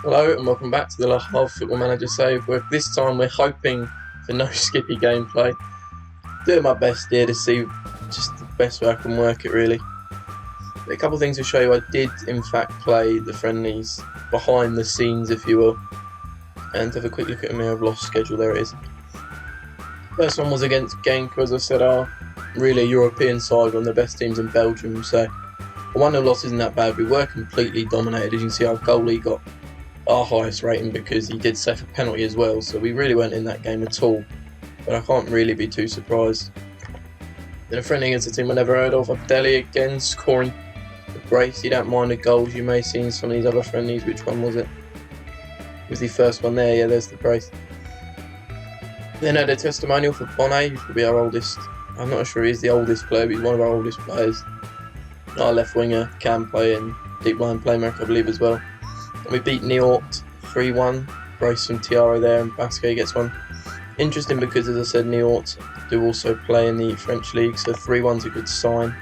Hello and welcome back to the Havre Football Manager Save, where this time we're hoping for no skippy gameplay. Doing my best here to see just the best way I can work it really. But a couple of things to show you. I did in fact play the friendlies behind the scenes, if you will, and have a quick look at them here. I've lost schedule, there it is. First one was against Genk, who as I said are really a European side, one of the best teams in Belgium, so a 1-0 loss isn't that bad. We were completely dominated. As you can see, our goalie got our highest rating because he did save a penalty as well, so we really weren't in that game at all, but I can't really be too surprised. Then a friendly against a team I never heard of, Abdelli again scoring the brace. You don't mind the goals you may see in some of these other friendlies. Which one was it? It was the first one there, yeah, there's the brace. Then had a testimonial for Bonnet, who will be our oldest, I'm not sure he's the oldest player, but he's one of our oldest players. Our left winger can play in deep line playmaker, I believe, as well. And we beat Niort 3-1, brace from Tiara there, and Basquet gets one. Interesting because, as I said, Niort do also play in the French league, so 3-1's a good sign,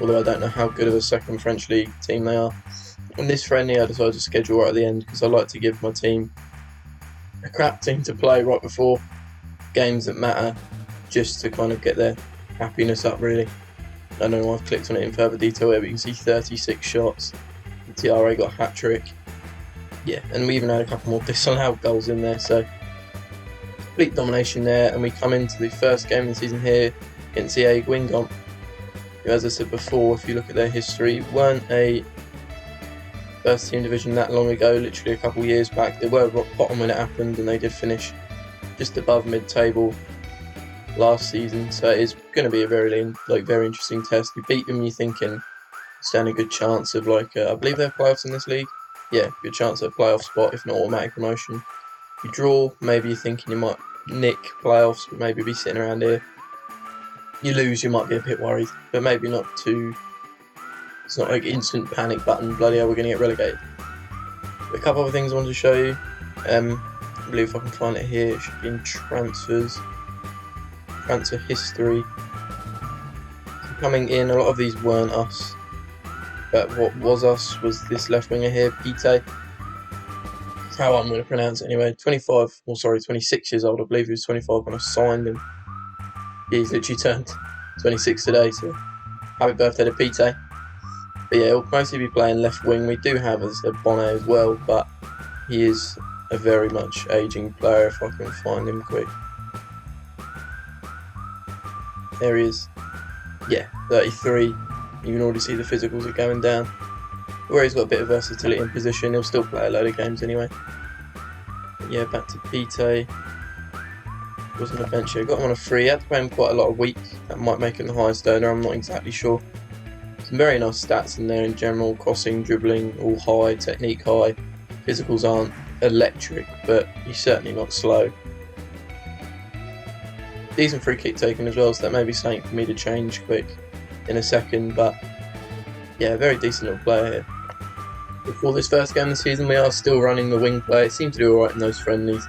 although I don't know how good of a second French league team they are. And this friendly I decided to schedule right at the end because I like to give my team a crap team to play right before games that matter, just to kind of get their happiness up really. I don't know, I've clicked on it in further detail here, but you can see 36 shots. The TRA got a hat-trick. Yeah, and we even had a couple more disallowed goals in there, so complete domination there. And we come into the first game of the season here against the Guingamp, who, as I said before, if you look at their history, weren't a first team division that long ago, literally a couple years back. They were rock bottom when it happened, and they did finish just above mid-table last season, so it is going to be a very interesting test. You beat them, you're thinking stand a good chance of I believe they have playoffs in this league. Yeah, good chance at a playoff spot, if not automatic promotion. You draw, maybe you're thinking you might nick playoffs, but maybe be sitting around here. You lose, you might be a bit worried, but maybe not too. It's not like instant panic button, bloody hell, we're going to get relegated. But a couple of things I wanted to show you. I believe if I can find it here, it should be in transfers. Transfer history. So coming in, a lot of these weren't us. But what was us was this left winger here, Pite. That's how I'm going to pronounce it anyway. 26 years old. I believe he was 25 when I signed him. Yeah, he's literally turned 26 today, so happy birthday to Pite. But yeah, he'll mostly be playing left wing. We do have a Bonnet as well, but he is a very much ageing player if I can find him quick. There he is. Yeah, 33. You can already see the physicals are going down. Where he's got a bit of versatility in position, he'll still play a load of games anyway. But yeah, back to Pite. Wasn't a bench here. Got him on a free. Had to play him quite a lot of week. That might make him the highest earner, I'm not exactly sure. Some very nice stats in there in general. Crossing, dribbling, all high, technique high. Physicals aren't electric, but he's certainly not slow. Decent free kick taken as well, so that may be something for me to change quick in a second, but yeah, very decent little player here. Before this first game of the season, we are still running the wing play. It seemed to do alright in those friendlies.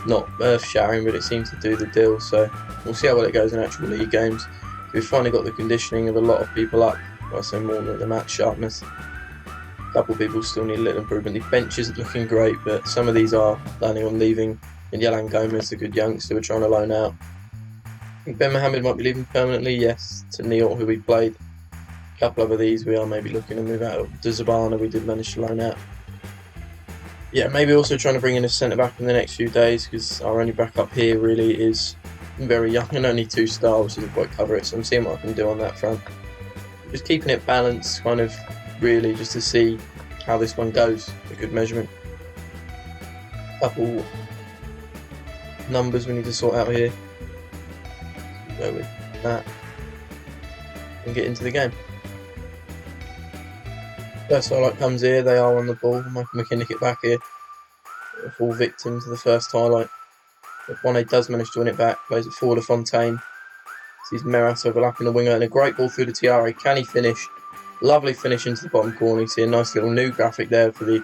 Not earth-shattering, but it seems to do the deal, so we'll see how well it goes in actual league games. We've finally got the conditioning of a lot of people up. I say more than the match sharpness. A couple of people still need a little improvement. The benches are looking great, but some of these are planning on leaving. And Yalan Gomez, a good youngster, we're trying to loan out. I think Ben Mohammed might be leaving permanently, yes, to Niort, who we played. A couple of these we are maybe looking to move out. De Zabana we did manage to loan out. Yeah, maybe also trying to bring in a centre-back in the next few days, because our only backup here really is very young and only 2-star, which doesn't quite cover it, so I'm seeing what I can do on that front. Just keeping it balanced, kind of really just to see how this one goes, a good measurement. Couple numbers we need to sort out here. Go with that and get into the game. First highlight comes here, they are on the ball. We can nick it back here. A full victim to the first highlight. But Bonnet does manage to win it back, plays it forward to Fontaine. Sees Meras overlapping the winger and a great ball through the Tiara. Can he finish? Lovely finish into the bottom corner. You see a nice little new graphic there for the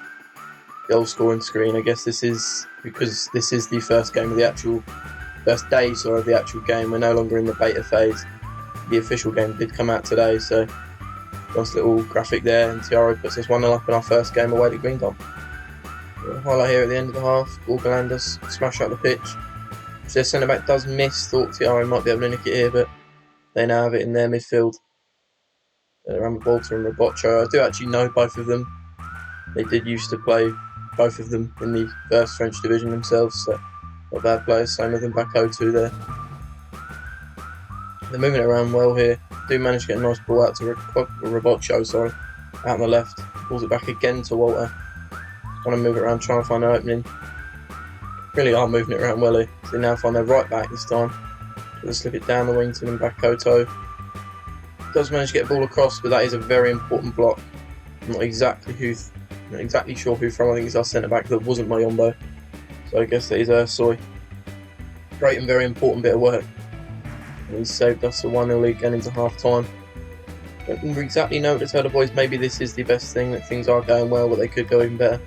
goal scoring screen. I guess this is because this is the first game of the actual first day of the actual game. We're no longer in the beta phase. The official game did come out today, so nice little graphic there, and Tiara puts us 1-0 up in our first game away to Guingamp. Highlight here at the end of the half. Gorgaland does smash out the pitch. If their centre back does miss, thought Tiara might be able to nick it here, but they now have it in their midfield. Rambolta and Robocho. I do actually know both of them. They did used to play, both of them, in the first French division themselves, so not bad players. Same with them back 0-2 there. They're moving it around well here. Do manage to get a nice ball out to Robocho, out on the left. Pulls it back again to Walter. Want to move it around, try and find an opening. Really are moving it around well here. So they now find their right back this time. They slip it down the wing to them back Koto. Does manage to get a ball across, but that is a very important block. I'm not exactly sure who from. I think it's our centre back that wasn't Mayombo. So I guess that is Ursoy. Great and very important bit of work. And he saved us a 1-0 lead going into half time. Don't exactly know what to tell the boys. Maybe this is the best thing, that things are going well, but they could go even better.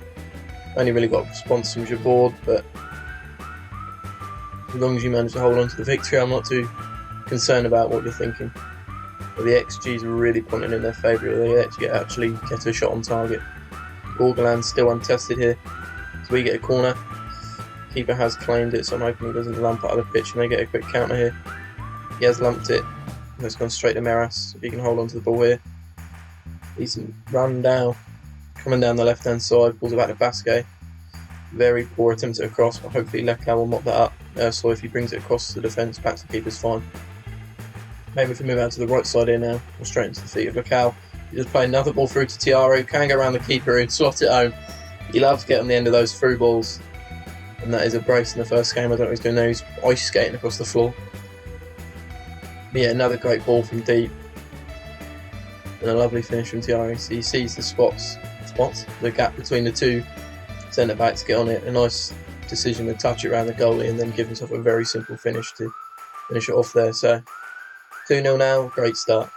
Only really got a response from Jabord, but as long as you manage to hold on to the victory, I'm not too concerned about what you're thinking. But the XGs are really pointing in their favour. They actually get a shot on target. Gorgaland's still untested here, so we get a corner. Keeper has claimed it, so I'm hoping he doesn't lump out of the pitch and they get a quick counter here. He has lumped it. It's gone straight to Meras. If he can hold on to the ball here. Decent run down. Coming down the left hand side, balls it back to Basquet. Very poor attempt at a cross, but hopefully Leclerc will mop that up. So if he brings it across to the defence, back to the keeper's fine. Maybe if we move out to the right side here now, or straight into the feet of Leclerc. He just play another ball through to Tiaro. Can go around the keeper and slot it home. He loves getting the end of those through balls. And that is a brace in the first game. I don't know what he's doing there. He's ice skating across the floor. But yeah, another great ball from deep. And a lovely finish from Tiaro. So he sees the spots, the gap between the two centre backs, get on it. A nice decision to touch it around the goalie and then give himself a very simple finish to finish it off there. So 2-0 now, great start.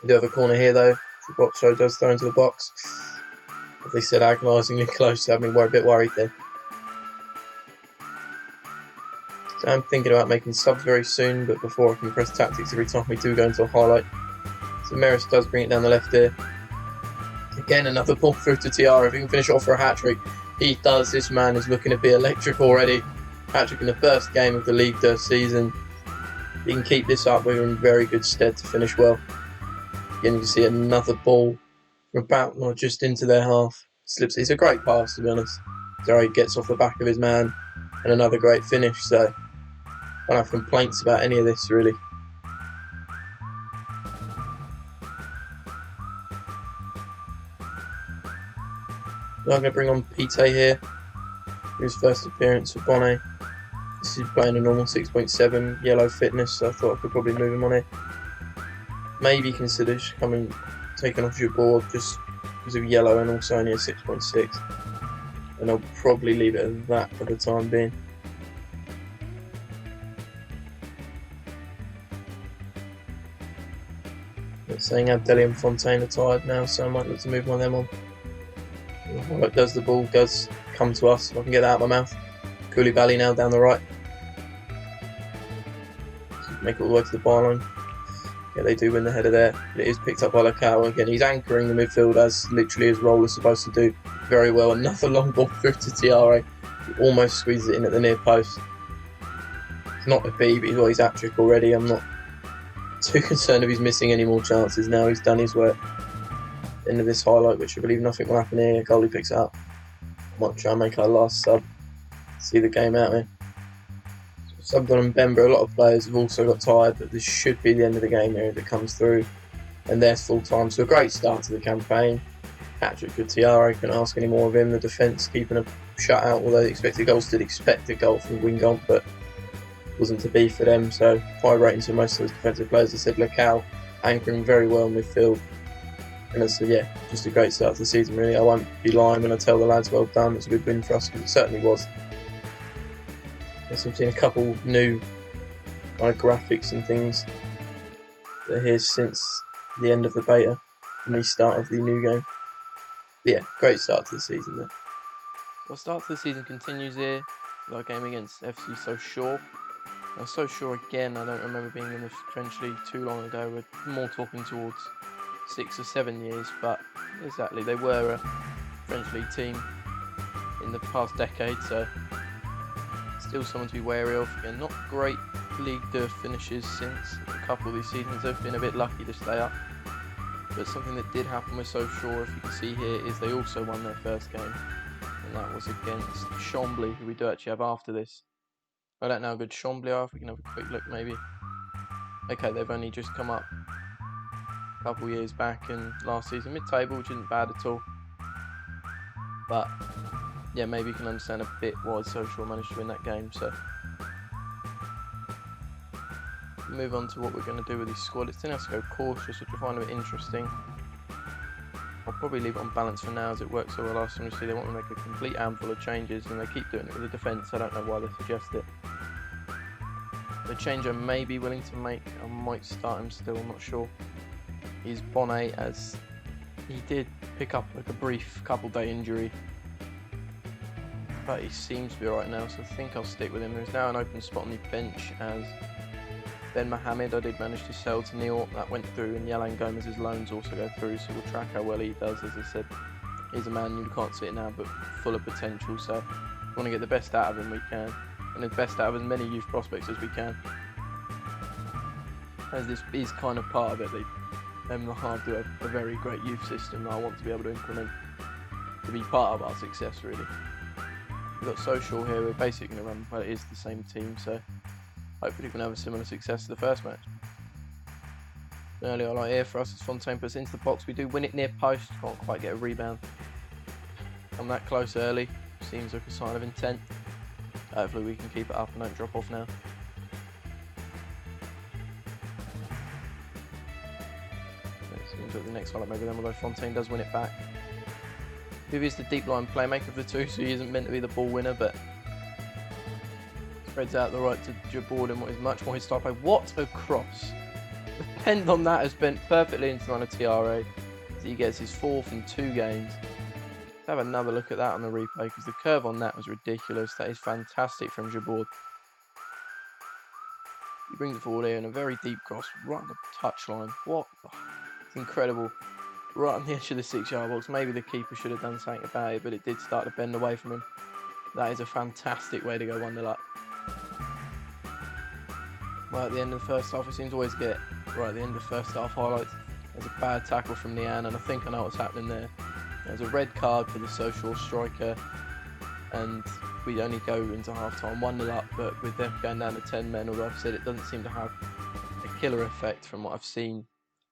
We do have a corner here though. The box show does throw into the box. As they said, agonisingly close, so we're a bit worried there. So I'm thinking about making subs very soon, but before I can press tactics every time we do go into a highlight. So Meris does bring it down the left here. Again, another ball through to Tiara. If he can finish it off for a hat-trick, he does. This man is looking to be electric already. Hat-trick in the first game of the league this season. If he can keep this up, we're in very good stead to finish well. Again, you can see another ball from about just into their half. Slips. It's a great pass, to be honest. Zari gets off the back of his man, and another great finish. So I don't have complaints about any of this really. I'm going to bring on Pite here, his first appearance for Bonnet. This is playing a normal 6.7 yellow fitness, so I thought I could probably move him on here. Maybe consider taking off your board just because of yellow and also only a 6.6. And I'll probably leave it at that for the time being. They're saying Abdelli and Fontaine are tired now, so I might look to move one of them on. What does the ball does come to us? If I can get that out of my mouth. Koulibaly now down the right. Make it all the way to the byline. Yeah, they do win the header there. It is picked up by Lacau. Again, he's anchoring the midfield as literally his role is supposed to do very well. Another long ball through to Tiare. He almost squeezes it in at the near post. It's not a B, but he's hat-trick already. I'm not too concerned if he's missing any more chances now. He's done his work. End of this highlight, which I believe nothing will happen here. Goalie picks it up. Might try and make our last sub. See the game out here. Subbed on Bemba. A lot of players have also got tired, but this should be the end of the game here if it comes through. And there's full time. So a great start to the campaign. Hat-trick for Tiara. Couldn't ask any more of him. The defence keeping a shutout, although the expected goals did expect a goal from Wingolf, but wasn't to be for them. So high ratings for most of those defensive players. I said Lacau anchoring very well in midfield. And I said, yeah, just a great start to the season really. I won't be lying when I tell the lads well done. It's a good win for us, because it certainly was. Yes, I've seen a couple new graphics and things that are here since the end of the beta and the start of the new game. But yeah, great start to the season there. Well, start to the season continues here with our game against FC Sochaux. Now, Sochaux again, I don't remember being in the French League too long ago. We're more talking towards 6 or 7 years, but exactly, they were French league team in the past decade, so still someone to be wary of. Again, not great League 2 finishes since a couple of these seasons. They've been a bit lucky to stay up. But something that did happen with Sochaux, if you can see here, is they also won their first game. And that was against Chambly, who we do actually have after this. I don't know how good Chambly are, if we can have a quick look maybe. Okay, they've only just come up a couple years back and last season mid-table, which isn't bad at all. But yeah, maybe you can understand a bit why Sochaux managed to win that game. So move on to what we're going to do with this squad. It's telling us to go cautious, which I find a bit interesting. I'll probably leave it on balance for now, as it worked so well last time. You see, they want to make a complete handful of changes, and they keep doing it with the defence. I don't know why they suggest it. The change I may be willing to make, I might start him still, I'm not sure, is Bonnet, as he did pick up like a brief couple-day injury, but he seems to be alright now, so I think I'll stick with him. There's now an open spot on the bench as Ben Mohamed I did manage to sell to Neil. That went through, and Yalan Gomez's loans also go through, so we'll track how well he does. As I said, he's a man you can't see it now, but full of potential, so we want to get the best out of him we can, and the best out of as many youth prospects as we can. As this is kind of part of it, the Havre do have a very great youth system that I want to be able to implement to be part of our success, really. We've got Sochaux here, we're basically going to run, well, it is the same team, so hopefully we can have a similar success to the first match. Early highlight here for us as Fontaine puts into the box. We do win it near post, can't quite get a rebound. Come that close early, seems like a sign of intent. Hopefully we can keep it up and don't drop off now. Seems like the next highlight maybe then, although Fontaine does win it back. Who is the deep line playmaker of the two, so he isn't meant to be the ball winner, but spreads out the right to Jabord in what is much more his style play. What a cross! The pen on that has bent perfectly into line of TRA, as he gets his 4th in 2 games. Let's have another look at that on the replay, because the curve on that was ridiculous. That is fantastic from Jabord. He brings it forward here in a very deep cross, right on the touchline. What? It's incredible. Right on the edge of the 6-yard box. Maybe the keeper should have done something about it, but it did start to bend away from him. That is a fantastic way to go 1-0 up. Right at the end of the first half, it seems to always get right at the end of the first half highlights. There's a bad tackle from Nian, and I think I know what's happening there. There's a red card for the Sochaux striker, and we only go into half-time 1-0 up, but with them going down to 10 men, although I've said it doesn't seem to have a killer effect from what I've seen.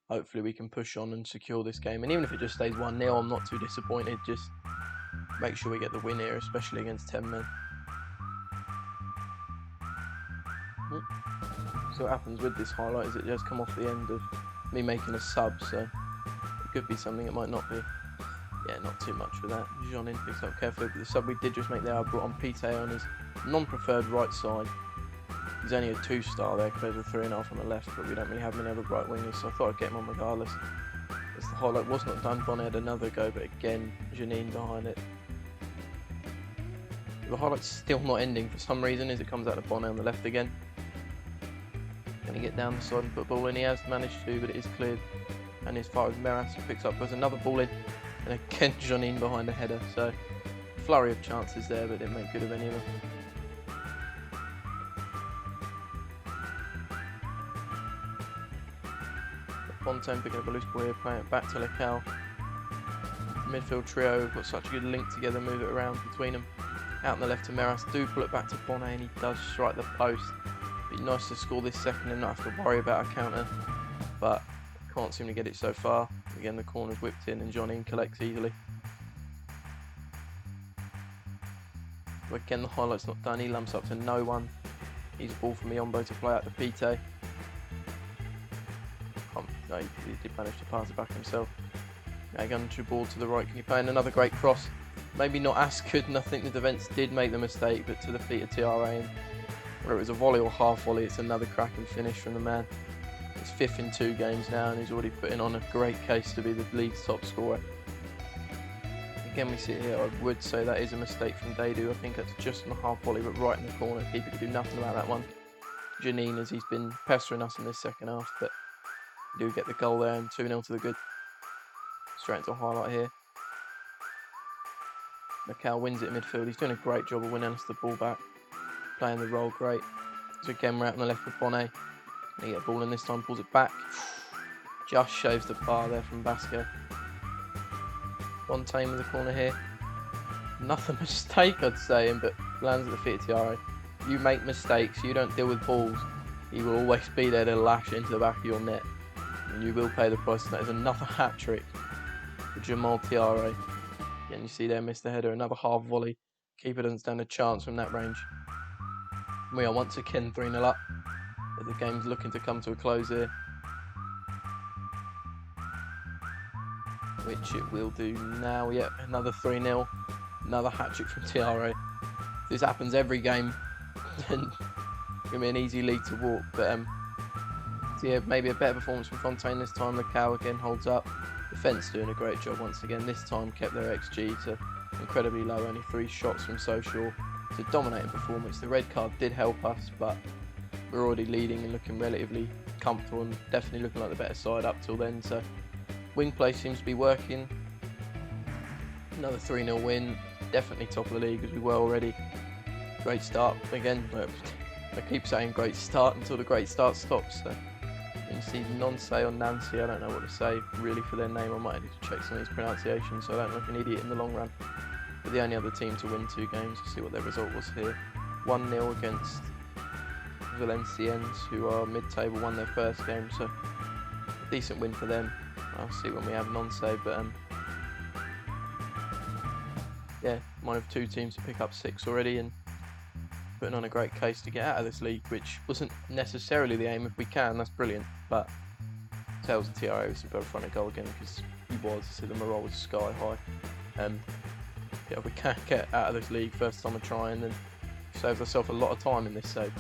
Hopefully we can push on and secure this game, and even if it just stays 1-0, I'm not too disappointed. Just make sure we get the win here, especially against 10 men. So what happens with this highlight is it just come off the end of me making a sub, so it could be something, it might not be. Yeah, not too much with that. Jeanin picks up carefully, but the sub we did just make there, I brought on Pite on his non-preferred right side. He's only a 2-star there compared to 3.5 on the left, but we don't really have many other right wingers, so I thought I'd get him on regardless. As the highlight was not done, Bonnet had another go, but again, Jeanin behind it. The highlight's still not ending for some reason, as it comes out of Bonnet on the left again. Going to get down the side and put the ball in. He has managed to, but it is cleared. And as far as Meras picks up, there's another ball in. And again, Jeanin behind a header. So, flurry of chances there, but didn't make good of any of them. Fontaine picking up a loose ball here, playing it back to Lecal. Midfield trio have got such a good link together, move it around between them. Out on the left to Meras, do pull it back to Bonnet, and he does strike the post. Be nice to score this second and not have to worry about a counter, but can't seem to get it so far. Again, the corner's whipped in and Jeanin collects easily. But again, the highlight's not done. He lumps up to no one. He's a ball from Miombo to play out to Pite. No, he did manage to pass it back himself. Now going to ball to the right. Can he play in another great cross? Maybe not as good, and I think the defence did make the mistake, but to the feet of TRA. And whether it was a volley or half volley, it's another cracking finish from the man. He's 5th in 2 games now, and he's already putting on a great case to be the league's top scorer. Again, we sit here, I would say that is a mistake from Dadu. I think that's just on a half volley, but right in the corner. Keeper could do nothing about that one. Jeanin, as he's been pestering us in this second half, but we do get the goal there, and 2-0 to the good. Straight into a highlight here. Macau wins it in midfield. He's doing a great job of winning us the ball back. Playing the role great. So again, we're out on the left with Bonnet. They get a ball in this time, pulls it back. Just shaves the bar there from Basco. Fontaine with the corner here. Nothing mistake, I'd say, but lands at the feet of Tiare. You make mistakes, you don't deal with balls, he will always be there to lash into the back of your net. And you will pay the price. And that is another hat-trick for Jamal Tiare. Again, you see there, missed the header, another half volley. Keeper doesn't stand a chance from that range. We are once again 3-0 up, but the game's looking to come to a close here. Which it will do now. Yep, another 3-0. Another hat-trick from Tiare. This happens every game. And it's going to be an easy league to walk. But so yeah, maybe a better performance from Fontaine this time. Macau again holds up. Defence doing a great job once again. This time kept their XG to incredibly low. Only 3 shots from Social. It's a dominating performance. The red card did help us, but we're already leading and looking relatively comfortable and definitely looking like the better side up till then. So wing play seems to be working. Another 3-0 win. Definitely top of the league as we were already. Great start. Again, I keep saying great start until the great start stops. So you can see Nonce or Nancy, I don't know what to say really for their name. I might need to check some of these pronunciations so I don't look an idiot in the long run. But the only other team to win 2 games. Let's see what their result was here. 1-0 against Valenciennes, who are mid-table, won their first game. So a decent win for them. I'll see when we have Nonce, but yeah, one of 2 teams to pick up 6 already and putting on a great case to get out of this league, which wasn't necessarily the aim. If we can, that's brilliant, but tells Tiare to go in front of goal again because he was, so the morale was sky high. Yeah, we can't get out of this league first time of trying, then saves ourselves a lot of time in this save.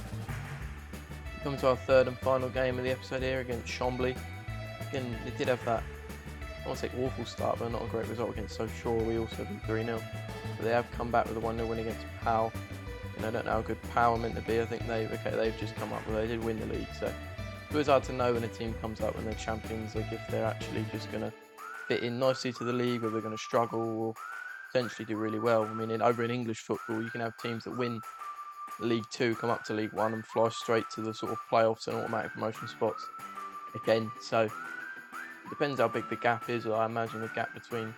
We come to our 3rd and final game of the episode here against Chambly. Again, they did have that, I won't say awful start, but not a great result against Sochaux. We also beat 3-0. But they have come back with a 1-0 win against Pau. And I don't know how good Pau are meant to be. I think they've just come up, but they did win the league. So it was hard to know when a team comes up when they're champions, like if they're actually just going to fit in nicely to the league, or they're going to struggle or potentially do really well. I mean, over in English football, you can have teams that win League 2, come up to League 1 and fly straight to the sort of playoffs and automatic promotion spots again. So it depends how big the gap is. I imagine the gap between,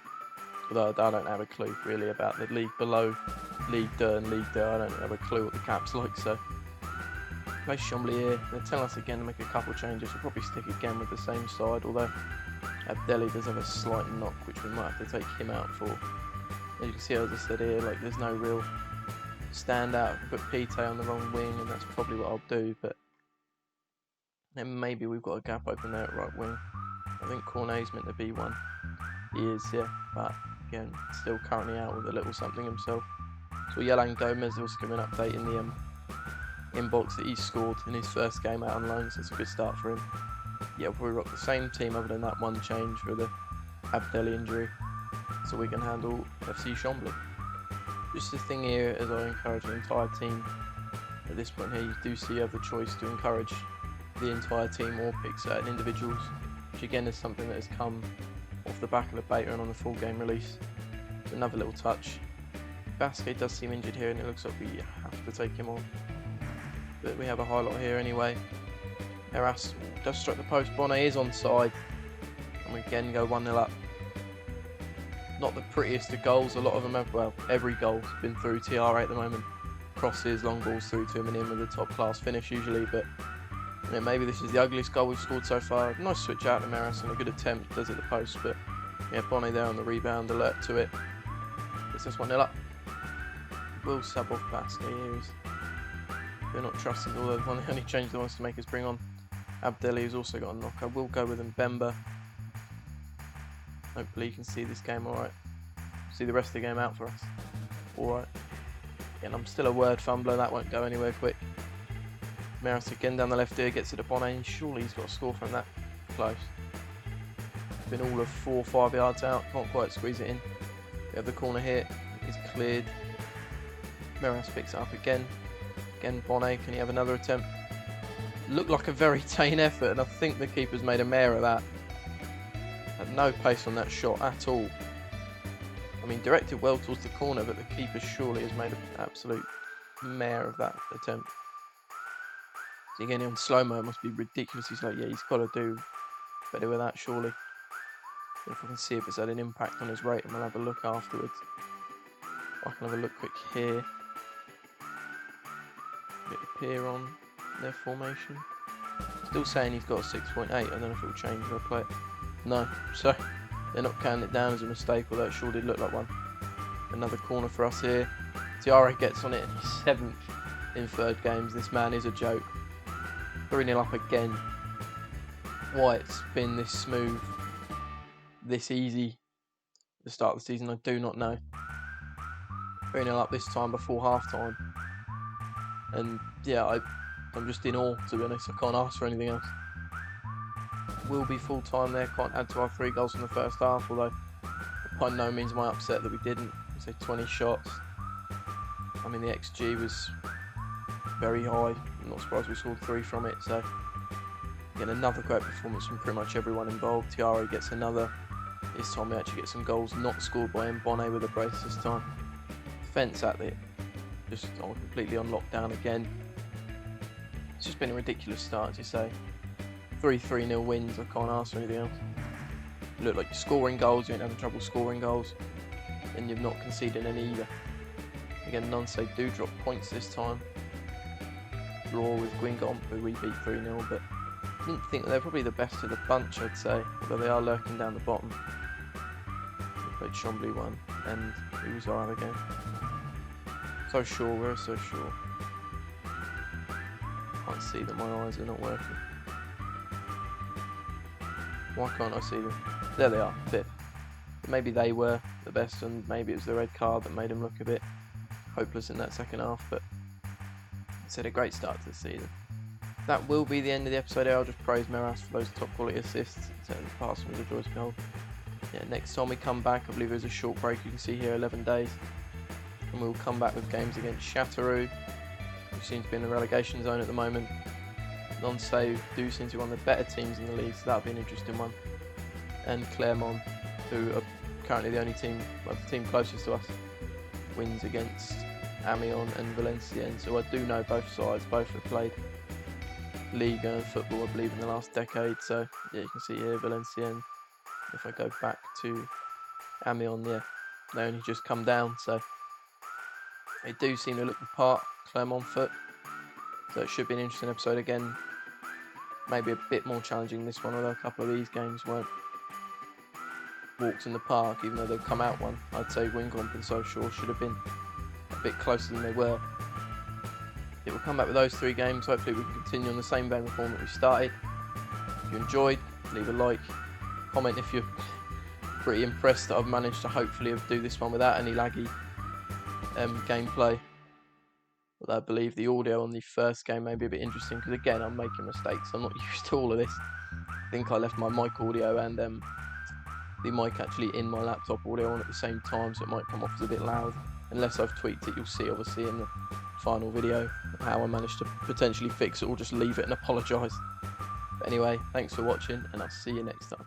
although I don't have a clue really about the league below League 2 and League 2, I don't have a clue what the gap's like. So play Chambly here. They're telling us again to make a couple changes. We'll probably stick again with the same side, although Abdelli does have a slight knock, which we might have to take him out for. As you can see, as I said here, like there's no real standout. Put Pite on the wrong wing, and that's probably what I'll do. But then maybe we've got a gap open there at right wing. I think Cornet's meant to be one. He is, yeah, but again, still currently out with a little something himself. So Yelan Gomez was giving an update in the inbox that he scored in his first game out on loan, so it's a good start for him. Yeah, we'll rock the same team other than that one change for the Abdelli injury, so we can handle FC Chambly. Just the thing here, as I encourage the entire team, at this point here you do see you have the choice to encourage the entire team or pick certain individuals, which again is something that has come off the back of the beta and on the full game release. It's another little touch. Basque does seem injured here and it looks like we have to take him off. But we have a highlight here anyway. Heras does strike the post. Bonnet is onside. And we again go 1-0 up. Not the prettiest of goals. A lot of them have, well, every goal's been through Tiare at the moment. Crosses, long balls through to him and in with a top class finish usually. But you know, maybe this is the ugliest goal we've scored so far. Nice switch out to Maris and a good attempt. Does it the post. But yeah, Bonnet there on the rebound. Alert to it. Gets us 1-0 up. We'll sub off Basque here. They're not trusting, although the only change they wants to make is bring on Abdelli, who's also got a knock. I will go with Mbemba. Hopefully you can see this game alright. See the rest of the game out for us. Alright. Again, I'm still a word fumbler, that won't go anywhere quick. Maris again down the left here, gets it to Bonnet, and surely he's got a score from that. Close. Been all of 4 or 5 yards out, can't quite squeeze it in. We have the corner here, it's cleared. Maris picks it up again. Again, Bonnet, can he have another attempt? Looked like a very tame effort, and I think the keeper's made a mare of that. Had no pace on that shot at all. I mean, directed well towards the corner, but the keeper surely has made an absolute mare of that attempt. So again, on slow-mo, it must be ridiculously slow. Yeah, he's got to do better with that, surely. If I can see if it's had an impact on his rating, we'll have a look afterwards. I can have a look quick here. Bit of peer on their formation. Still saying he's got a 6.8. I don't know if it will change if I play it. No, so they're not counting it down as a mistake, although it sure did look like one. Another corner for us here. Tiare gets on it, and he's 7th in third games. This man is a joke. 3-0 up again. Why it's been this smooth, this easy at the start of the season, I do not know. 3-0 up this time before half-time. And yeah, I'm just in awe, to be honest. I can't ask for anything else. Will be full-time there. Can't add to our 3 goals in the first half, although by no means am I upset that we didn't. I say 20 shots. I mean, the XG was very high. I'm not surprised we scored 3 from it. So again, another great performance from pretty much everyone involved. Tiare gets another. This time we actually get some goals not scored by Mbonne with a brace this time. Defence at it, just completely on lockdown again. It's just been a ridiculous start, as you say. 3-0 wins, I can't ask for anything else. You look like you're scoring goals, you ain't having trouble scoring goals, and you're not conceding any either. Again, Nancy do drop points this time. Draw with Guingamp, who we beat 3-0, but I didn't think they're probably the best of the bunch, I'd say, although they are lurking down the bottom. We played Chambly 1, and who was our other game? So sure, we're so sure. Can't see that my eyes are not working. Why can't I see them? There they are, 5th. Maybe they were the best, and maybe it was the red card that made them look a bit hopeless in that second half, but it's had a great start to the season. That will be the end of the episode here. I'll just praise Meras for those top quality assists. Certainly the pass was a joyous goal. Yeah, next time we come back, I believe there's a short break. You can see here 11 days. And we'll come back with games against Châteauroux, who seem to be in the relegation zone at the moment. Nancy do seem to be one of the better teams in the league, so that'll be an interesting one. And Clermont, who are currently the only team, well, the team closest to us, wins against Amiens and Valenciennes. So I do know both sides. Both have played Liga and football, I believe, in the last decade. So yeah, you can see here Valenciennes. If I go back to Amiens, yeah, they only just come down. So they do seem to look the part, Clermont foot. So it should be an interesting episode again. Maybe a bit more challenging this one, although a couple of these games weren't walks in the park, even though they've come out one. I'd say Guingamp and So Shore should have been a bit closer than they were. It will come back with those 3 games. Hopefully we can continue on the same vein of form that we started. If you enjoyed, leave a like, comment if you're pretty impressed that I've managed to hopefully do this one without any laggy gameplay. Although I believe the audio on the first game may be a bit interesting, because again I'm making mistakes. I'm not used to all of this. I think I left my mic audio and the mic actually in my laptop audio on at the same time, so it might come off as a bit loud. Unless I've tweaked it, you'll see obviously in the final video how I managed to potentially fix it, or just leave it and apologise. But anyway, thanks for watching, and I'll see you next time.